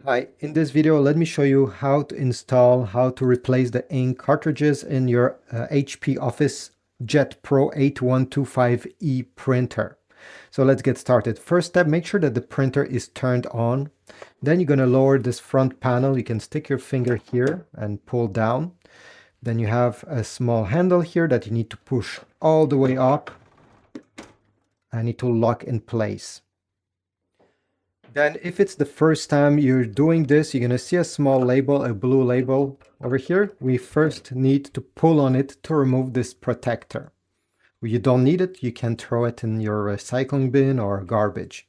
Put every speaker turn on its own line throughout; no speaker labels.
Hi, in this video let me show you how to replace the ink cartridges in your HP OfficeJet Pro 8125E printer. So let's get started. First step, make sure that the printer is turned on. Then you're going to lower this front panel. You can stick your finger here and pull down. Then you have a small handle here that you need to push all the way up and it will lock in place. Then if it's the first time you're doing this, you're going to see a small label, a blue label over here. We first need to pull on it to remove this protector. If you don't need it, you can throw it in your recycling bin or garbage.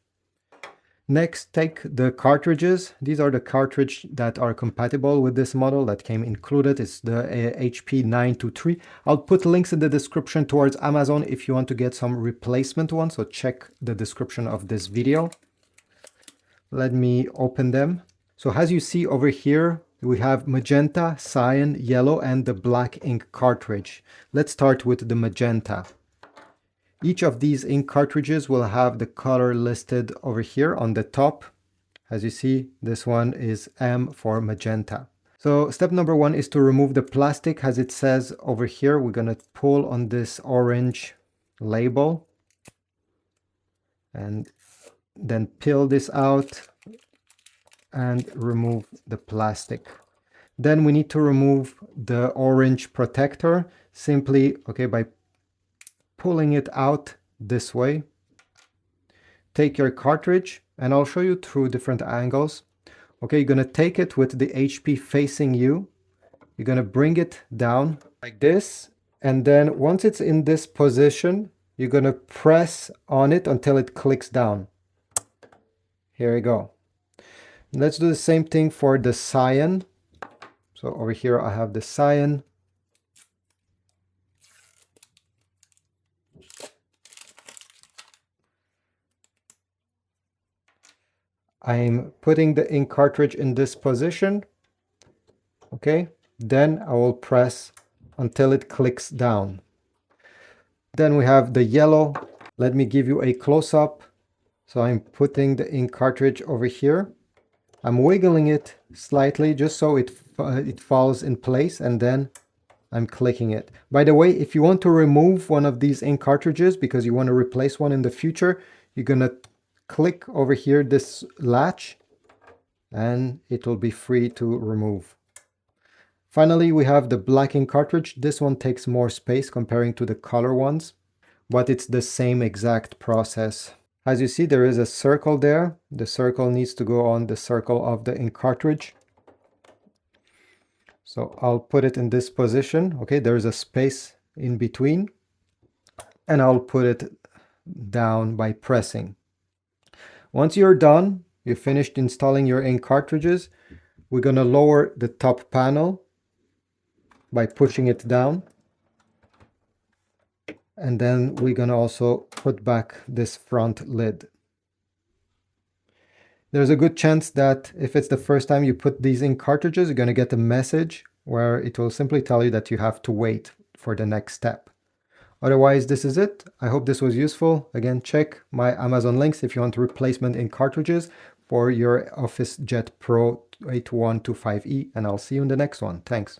Next, take the cartridges. These are the cartridges that are compatible with this model that came included. It's the HP 923. I'll put links in the description towards Amazon if you want to get some replacement ones. So check the description of this video. Let me open them. So as you see over here, we have magenta, cyan, yellow, and the black ink cartridge. Let's start with the magenta. Each of these ink cartridges will have the color listed over here on the top. As you see, this one is M for magenta. So step number one is to remove the plastic. As it says over here, we're going to pull on this orange label and then peel this out and remove the plastic. Then we need to remove the orange protector simply, by pulling it out this way. Take your cartridge and I'll show you through different angles. You're going to take it with the HP facing you. You're going to bring it down like this. And then once it's in this position, you're going to press on it until it clicks down. Here we go. Let's do the same thing for the cyan. So over here I have the cyan. I'm putting the ink cartridge in this position. Then I will press until it clicks down. Then we have the yellow. Let me give you a close-up. So I'm putting the ink cartridge over here. I'm wiggling it slightly just so it falls in place, and then I'm clicking it. By the way, if you want to remove one of these ink cartridges because you want to replace one in the future, you're going to click over here this latch and it will be free to remove. Finally, we have the black ink cartridge. This one takes more space comparing to the color ones, but it's the same exact process. As you see, there is a circle there. The circle needs to go on the circle of the ink cartridge. So I'll put it in this position. There's a space in between. And I'll put it down by pressing. Once you're done, you finished installing your ink cartridges, we're going to lower the top panel by pushing it down. And then we're going to also put back this front lid. There's a good chance that if it's the first time you put these ink cartridges, you're going to get a message where it will simply tell you that you have to wait for the next step. Otherwise, this is it. I hope this was useful. Again, check my Amazon links if you want replacement ink cartridges for your OfficeJet Pro 8125E, and I'll see you in the next one. Thanks.